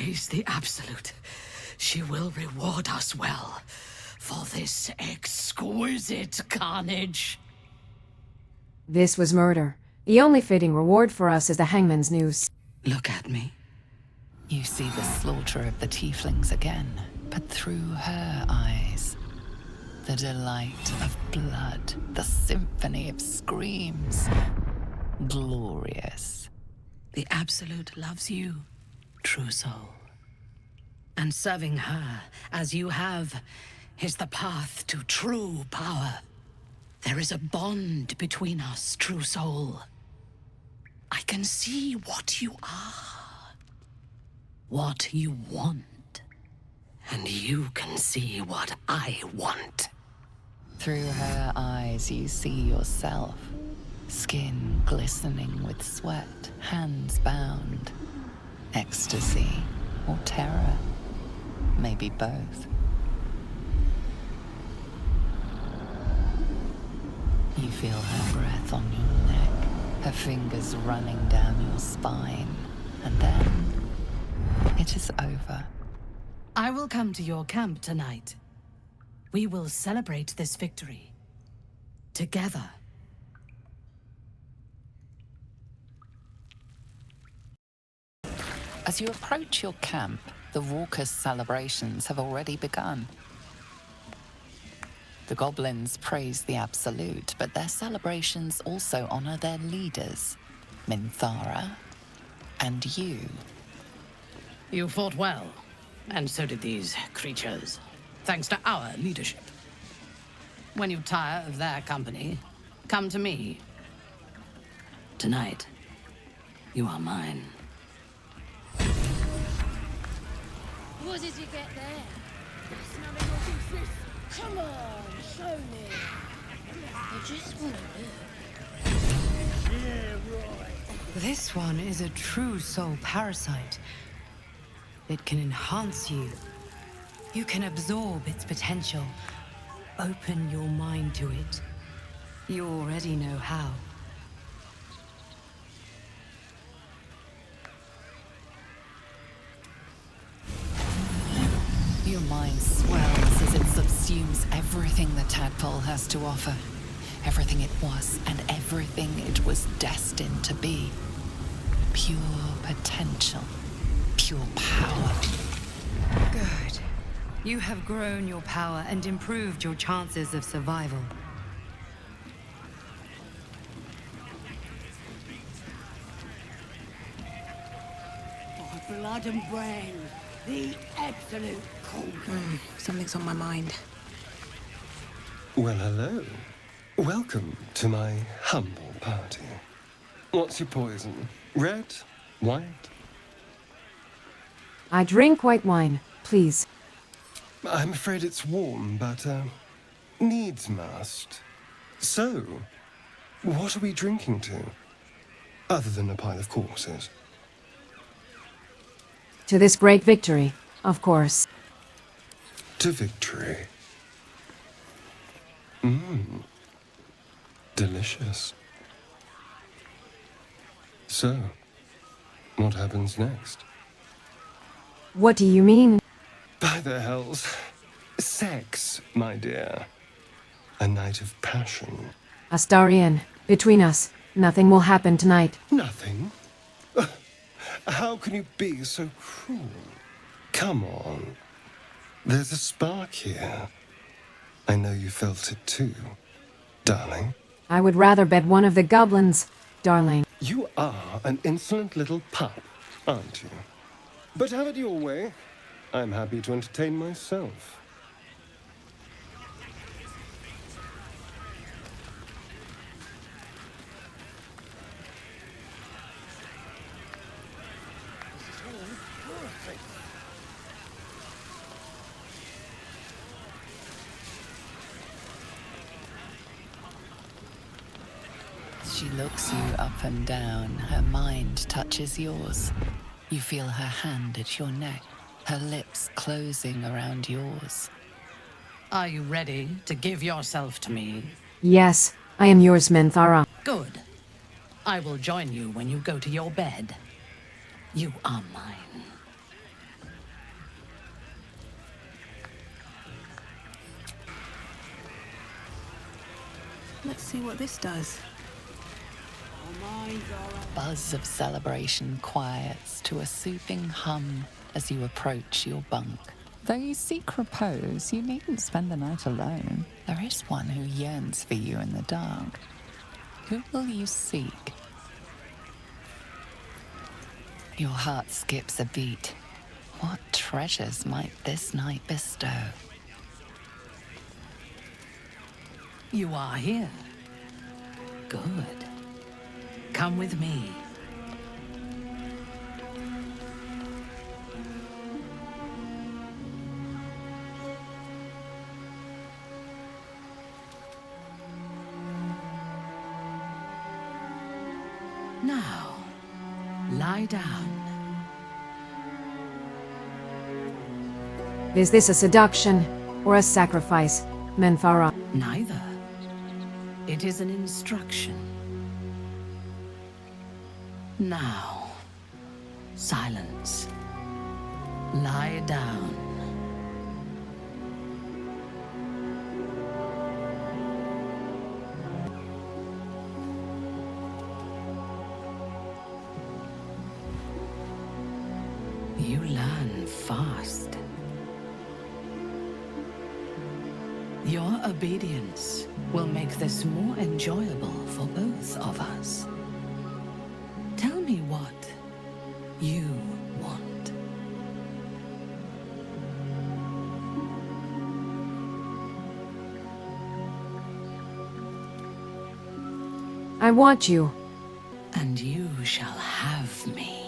Praise the Absolute. She will reward us well for this exquisite carnage. This was murder. The only fitting reward for us is the hangman's noose. Look at me. You see the slaughter of the tieflings again, but through her eyes. The delight of blood, the symphony of screams. Glorious. The Absolute loves you, true soul. And serving her, as you have, is the path to true power. There is a bond between us, true soul. I can see what you are. What you want. And you can see what I want. Through her eyes you see yourself. Skin glistening with sweat, hands bound. Ecstasy or terror. Maybe both. You feel her breath on your neck, her fingers running down your spine, and then it is over. I will come to your camp tonight. We will celebrate this victory. Together. As you approach your camp, the raucous celebrations have already begun. The goblins praise the Absolute, but their celebrations also honor their leaders, Minthara and you. You fought well, and so did these creatures, thanks to our leadership. When you tire of their company, come to me. Tonight, you are mine. What did you get there? That's none of your business. Come on, show me. I just want to look. Yeah, right. This one is a true soul parasite. It can enhance you. You can absorb its potential. Open your mind to it. You already know how. Your mind swells as it subsumes everything the tadpole has to offer. Everything it was and everything it was destined to be. Pure potential. Pure power. Good. You have grown your power and improved your chances of survival. My blood and brain. The Absolute conqueror. Something's on my mind. Well, hello. Welcome to my humble party. What's your poison? Red? White? I drink white wine, please. I'm afraid it's warm, but, needs must. So, what are we drinking to? Other than a pile of corpses. To this great victory, of course. To victory. Delicious. So, what happens next? What do you mean? By the hells. Sex, my dear. A night of passion. Astarion, between us, nothing will happen tonight. Nothing? How can you be so cruel? Come on. There's a spark here. I know you felt it too, darling. I would rather bet one of the goblins, darling. You are an insolent little pup, aren't you? But have it your way. I'm happy to entertain myself. She looks you up and down, her mind touches yours. You feel her hand at your neck, her lips closing around yours. Are you ready to give yourself to me? Yes, I am yours, Minthara. Good. I will join you when you go to your bed. You are mine. Let's see what this does. Buzz of celebration quiets to a soothing hum as you approach your bunk. Though you seek repose, you needn't spend the night alone. There is one who yearns for you in the dark. Who will you seek? Your heart skips a beat. What treasures might this night bestow? You are here. Good. Come with me. Now, lie down. Is this a seduction or a sacrifice, Minthara? Neither. It is an instruction. Now, silence. Lie down. You learn fast. Your obedience will make this more enjoyable for both of us. Tell me what you want. I want you. And you shall have me.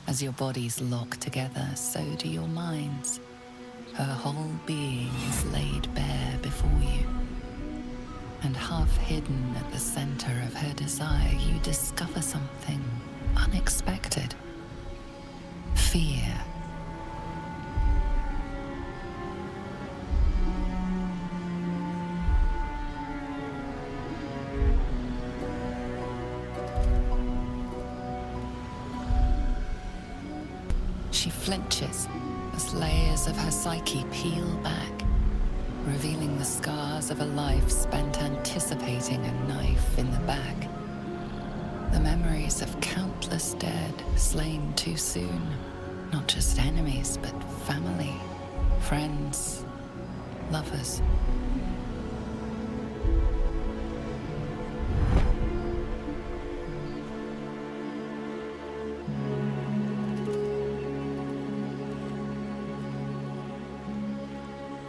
As your bodies lock together, so do your minds. Her whole being is laid bare before you. And half hidden at the center of her desire, you discover something unexpected. Fear. She flinches as layers of her psyche peel back, revealing the scars of a life spent anticipating a knife in the back. The memories of countless dead slain too soon. Not just enemies, but family, friends, lovers.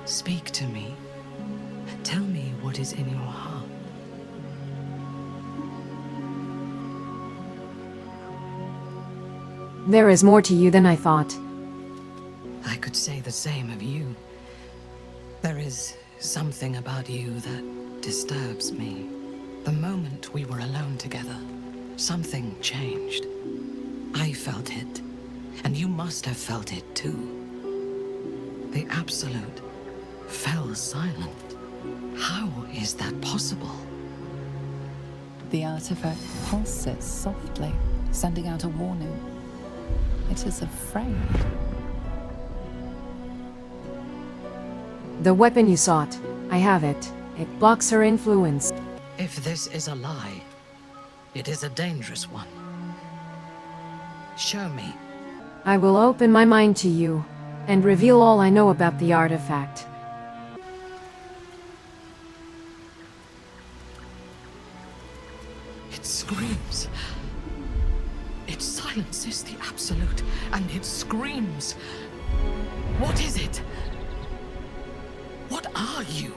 Speak to me. Tell me what is in your heart. There is more to you than I thought. I could say the same of you. There is something about you that disturbs me. The moment we were alone together, something changed. I felt it, and you must have felt it too. The Absolute fell silent. How is that possible? The artifact pulses softly, sending out a warning. It is afraid. The weapon you sought. I have it. It blocks her influence. If this is a lie, it is a dangerous one. Show me. I will open my mind to you, and reveal all I know about the artifact. It screams. It silences the Absolute, and it screams. What is it? What are you?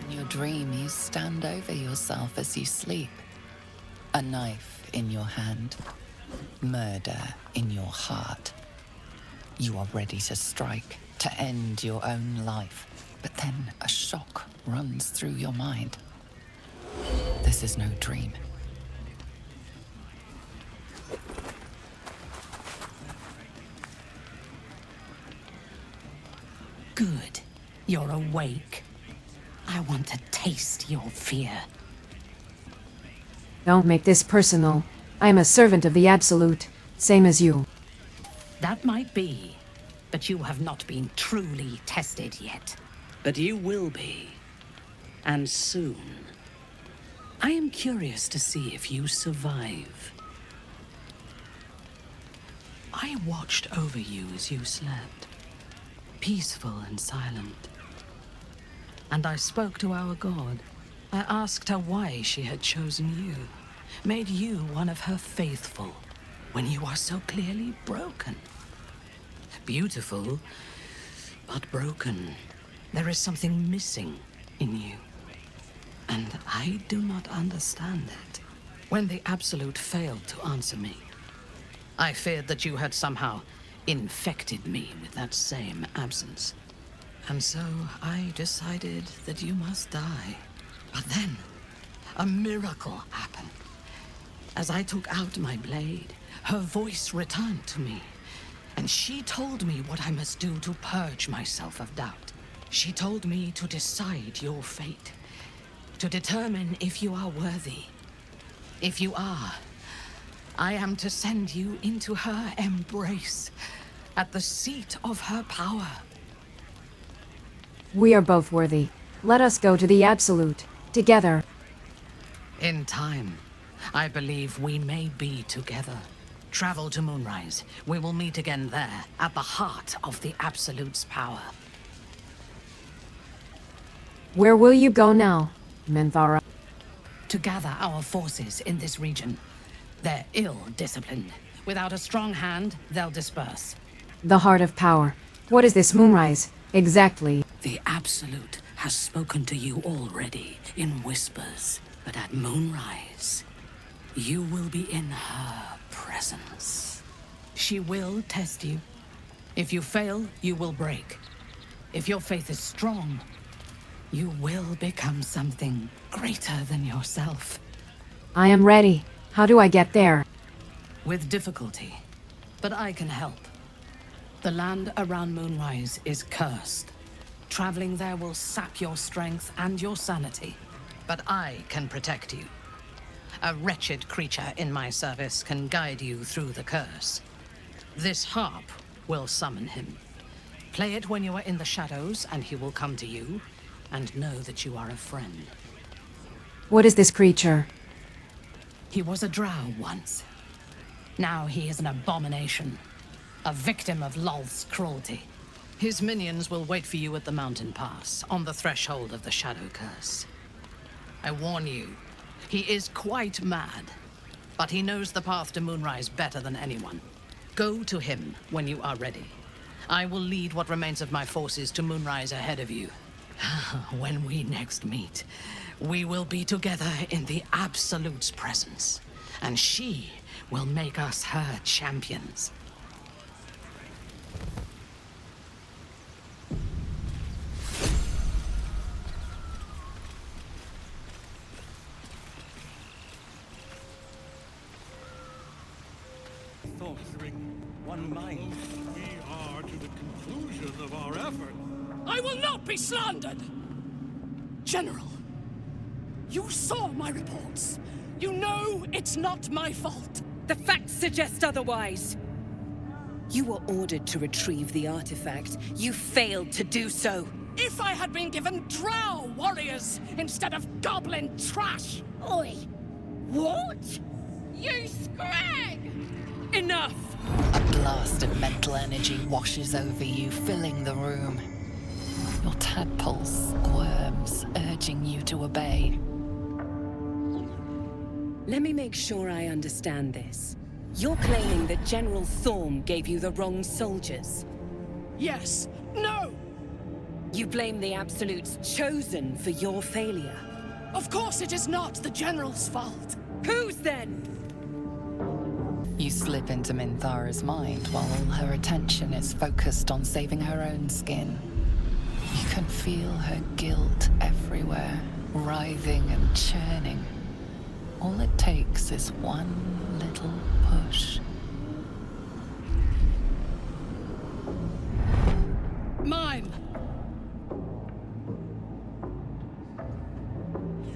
In your dream, you stand over yourself as you sleep. A knife in your hand. Murder in your heart. You are ready to strike, to end your own life. But then a shock runs through your mind. This is no dream. Good. You're awake. I want to taste your fear. Don't make this personal. I am a servant of the Absolute, same as you. That might be, but you have not been truly tested yet. But you will be. And soon. I am curious to see if you survive. I watched over you as you slept, peaceful and silent. And I spoke to our god. I asked her why she had chosen you, made you one of her faithful, when you are so clearly broken. Beautiful, but broken. There is something missing in you. And I do not understand it. When the Absolute failed to answer me, I feared that you had somehow infected me with that same absence. And so I decided that you must die. But then, a miracle happened. As I took out my blade, her voice returned to me. And she told me what I must do to purge myself of doubt. She told me to decide your fate. To determine if you are worthy. If you are, I am to send you into her embrace, at the seat of her power. We are both worthy. Let us go to the Absolute, together. In time, I believe we may be together. Travel to Moonrise. We will meet again there, at the heart of the Absolute's power. Where will you go now, Minthara? To gather our forces in this region. They're ill-disciplined. Without a strong hand, they'll disperse. The heart of power. What is this Moonrise, exactly? The Absolute has spoken to you already, in whispers. But at Moonrise, you will be in her presence. She will test you. If you fail, you will break. If your faith is strong, you will become something greater than yourself. I am ready. How do I get there? With difficulty, but I can help. The land around Moonrise is cursed. Traveling there will sap your strength and your sanity. But I can protect you. A wretched creature in my service can guide you through the curse. This harp will summon him. Play it when you are in the shadows, and he will come to you, and know that you are a friend. What is this creature? He was a drow once. Now he is an abomination. A victim of Lolth's cruelty. His minions will wait for you at the mountain pass, on the threshold of the Shadow Curse. I warn you, he is quite mad, but he knows the path to Moonrise better than anyone. Go to him when you are ready. I will lead what remains of my forces to Moonrise ahead of you. When we next meet, we will be together in the Absolute's presence, and she will make us her champions. Thoughts ring one mind. We are to the conclusion of our effort. I will not be slandered! General, you saw my reports. You know it's not my fault. The facts suggest otherwise. You were ordered to retrieve the artifact. You failed to do so. If I had been given drow warriors instead of goblin trash! Oi! What? You scrag! Enough! A blast of mental energy washes over you, filling the room. Your tadpole squirms, urging you to obey. Let me make sure I understand this. You're claiming that General Thorm gave you the wrong soldiers. Yes. No! You blame the Absolute's Chosen for your failure. Of course it is not the General's fault. Whose then? You slip into Minthara's mind while all her attention is focused on saving her own skin. You can feel her guilt everywhere, writhing and churning. All it takes is one little push. Mine.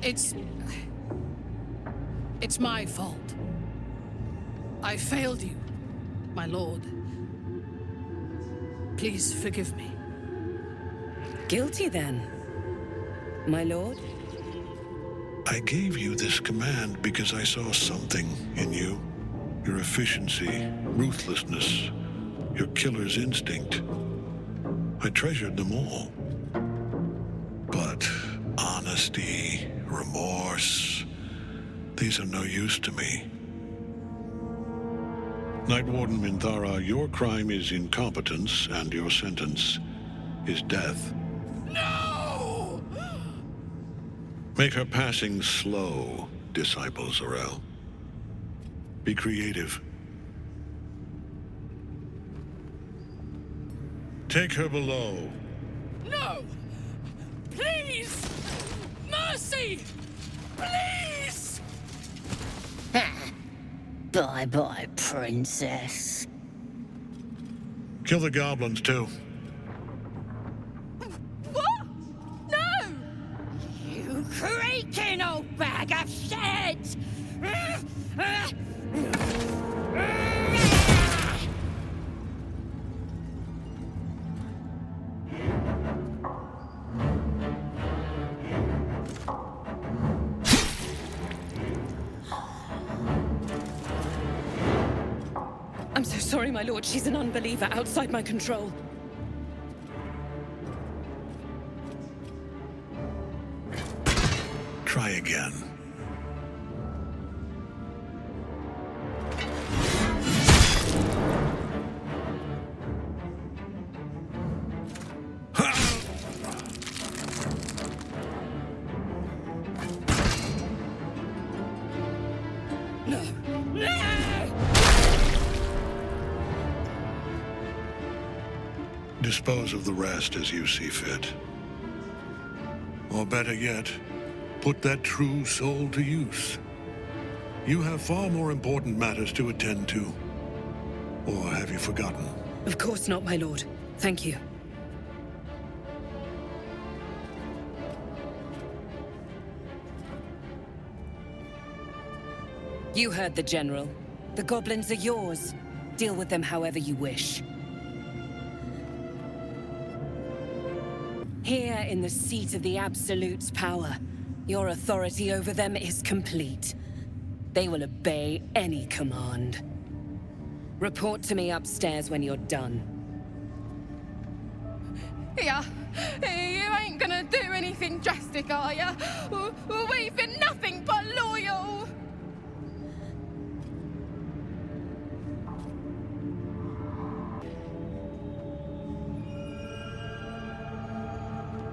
It's my fault. I failed you, my lord. Please forgive me. Guilty then, my lord? I gave you this command because I saw something in you. Your efficiency, ruthlessness, your killer's instinct. I treasured them all. But honesty, remorse, these are no use to me. Night Warden Minthara, your crime is incompetence, and your sentence is death. No! Make her passing slow, Disciple Zorel. Be creative. Take her below. No! Please! Mercy! Please! Bye-bye, princess. Kill the goblins, too. What? No! You creaking old bag of shit! I'm so sorry, my lord. She's an unbeliever outside my control. Try again. No! No! Dispose of the rest as you see fit. Or better yet, put that true soul to use. You have far more important matters to attend to. Or have you forgotten? Of course not, my lord. Thank you. You heard the General. The goblins are yours. Deal with them however you wish. Here in the seat of the Absolute's power, your authority over them is complete. They will obey any command. Report to me upstairs when you're done. Yeah, you ain't gonna do anything drastic, are ya? We've been nothing but loyal!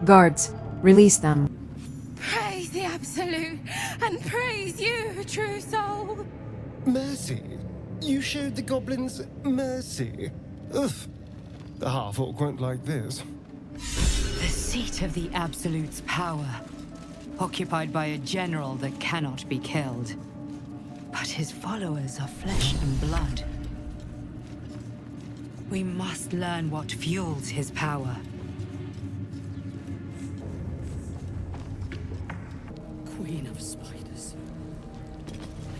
Guards, release them. Praise the Absolute, and praise you, true soul! Mercy? You showed the goblins mercy? Ugh. The half-orc won't like this. The seat of the Absolute's power, occupied by a general that cannot be killed. But his followers are flesh and blood. We must learn what fuels his power. Queen of spiders,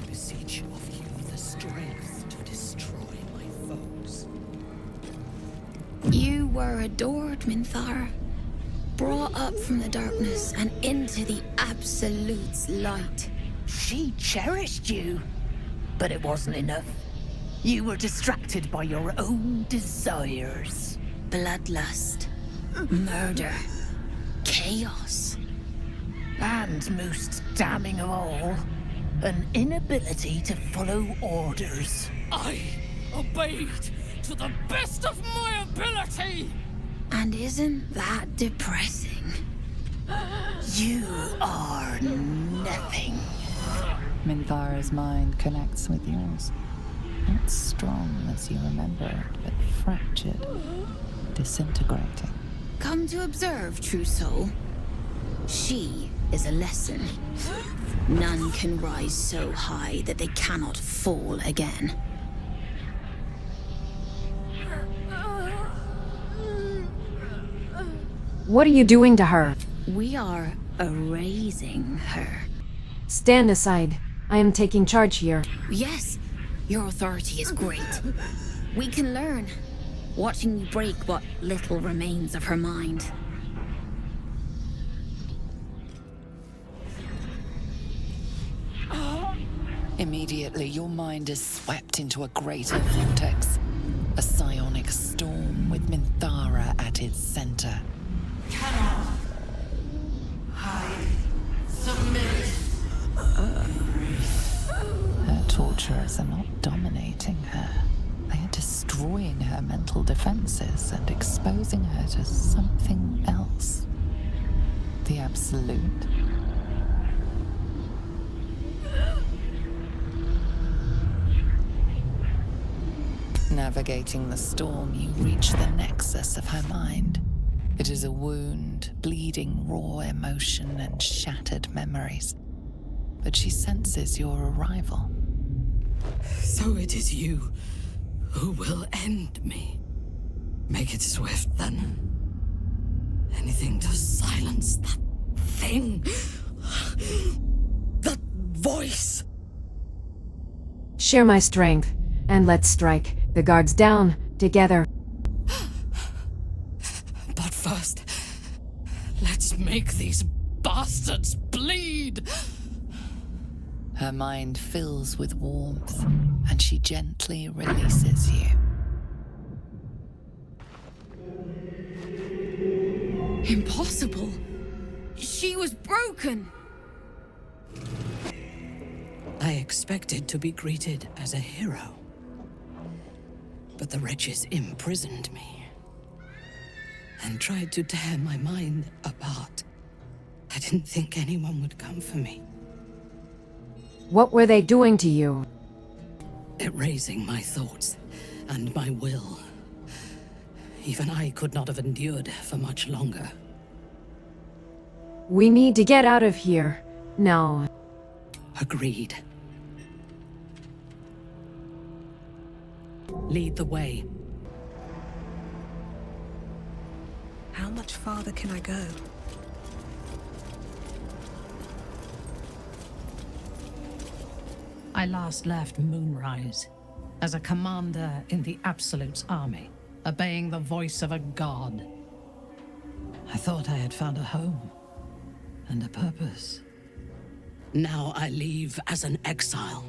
I beseech of you the strength to destroy my foes. You were adored, Minthara. Brought up from the darkness and into the Absolute's light. She cherished you, but it wasn't enough. You were distracted by your own desires. Bloodlust, murder, chaos. And most damning of all, an inability to follow orders. I obeyed to the best of my ability! And isn't that depressing? You are nothing. Minthara's mind connects with yours. Not strong as you remembered, but fractured, disintegrating. Come to observe, true soul. She is a lesson. None can rise so high that they cannot fall again. What are you doing to her? We are erasing her. Stand aside. I am taking charge here. Yes, your authority is great. We can learn, watching you break what little remains of her mind. Immediately, your mind is swept into a greater vortex. A psionic storm with Minthara at its center. Cannot hide. Submit. Her torturers are not dominating her. They are destroying her mental defenses and exposing her to something else. The Absolute. Navigating the storm, you reach the nexus of her mind. It is a wound, bleeding raw emotion and shattered memories. But she senses your arrival. So it is you who will end me. Make it swift, then. Anything to silence that thing. That voice. Share my strength, and let's strike the guards down together. But first, let's make these bastards bleed. Her mind fills with warmth, and she gently releases you. Impossible. She was broken. I expected to be greeted as a hero. But the wretches imprisoned me and tried to tear my mind apart. I didn't think anyone would come for me. What were they doing to you? Erasing my thoughts and my will. Even I could not have endured for much longer. We need to get out of here. Now. Agreed. Lead the way. How much farther can I go? I last left Moonrise as a commander in the Absolute's army, obeying the voice of a god. I thought I had found a home and a purpose. Now I leave as an exile.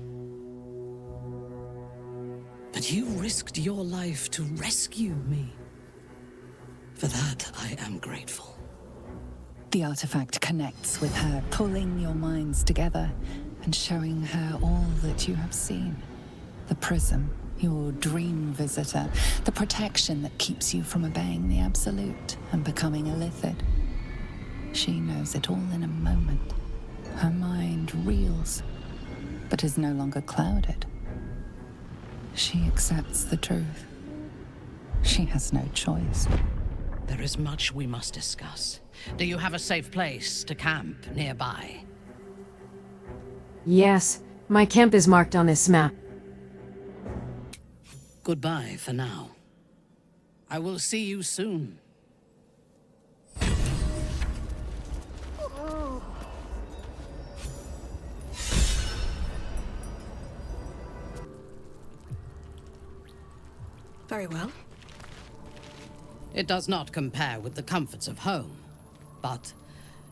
But you risked your life to rescue me. For that, I am grateful. The artifact connects with her, pulling your minds together and showing her all that you have seen. The prism, your dream visitor, the protection that keeps you from obeying the Absolute and becoming a Lithid. She knows it all in a moment. Her mind reels, but is no longer clouded. She accepts the truth. She has no choice. There is much we must discuss. Do you have a safe place to camp nearby? Yes, my camp is marked on this map. Goodbye for now. I will see you soon. Very well. It does not compare with the comforts of home, but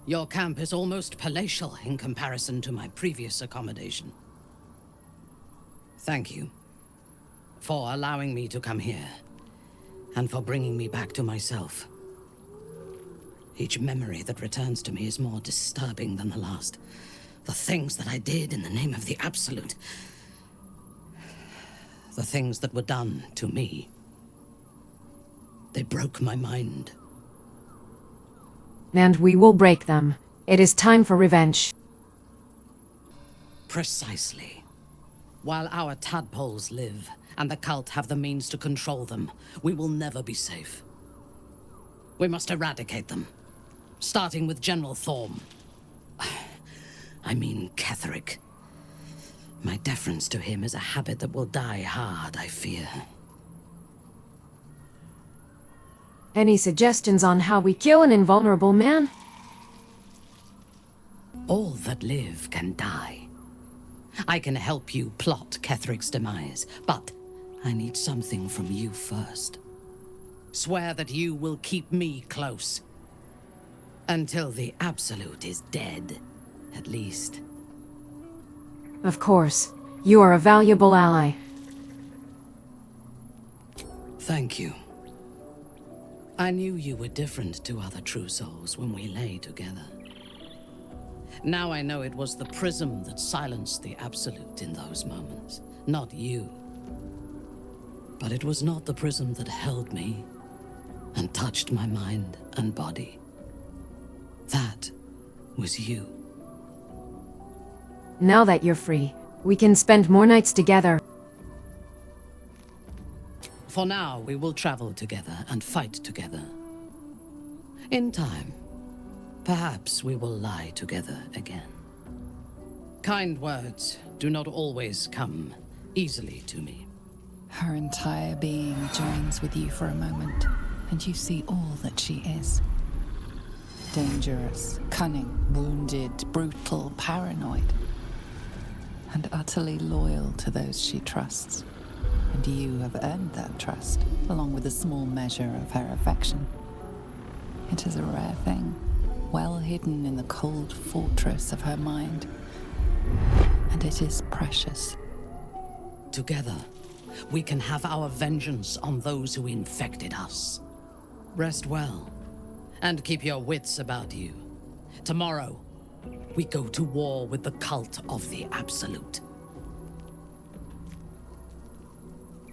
your camp is almost palatial in comparison to my previous accommodation. Thank you for allowing me to come here, and for bringing me back to myself. Each memory that returns to me is more disturbing than the last. The things that I did in the name of the Absolute. The things that were done to me. They broke my mind. And we will break them. It is time for revenge. Precisely. While our tadpoles live, and the cult have the means to control them, we will never be safe. We must eradicate them. Starting with General Thorm. I mean Ketheric. My deference to him is a habit that will die hard, I fear. Any suggestions on how we kill an invulnerable man? All that live can die. I can help you plot Ketheric's demise, but I need something from you first. Swear that you will keep me close. Until the Absolute is dead, at least. Of course. You are a valuable ally. Thank you. I knew you were different to other true souls when we lay together. Now I know it was the prism that silenced the Absolute in those moments, not you. But it was not the prism that held me and touched my mind and body. That was you. Now that you're free, we can spend more nights together. For now, we will travel together and fight together. In time, perhaps we will lie together again. Kind words do not always come easily to me. Her entire being joins with you for a moment, and you see all that she is. Dangerous, cunning, wounded, brutal, paranoid, and utterly loyal to those she trusts. And you have earned that trust, along with a small measure of her affection. It is a rare thing, well hidden in the cold fortress of her mind. And it is precious. Together, we can have our vengeance on those who infected us. Rest well, and keep your wits about you. Tomorrow, we go to war with the cult of the Absolute.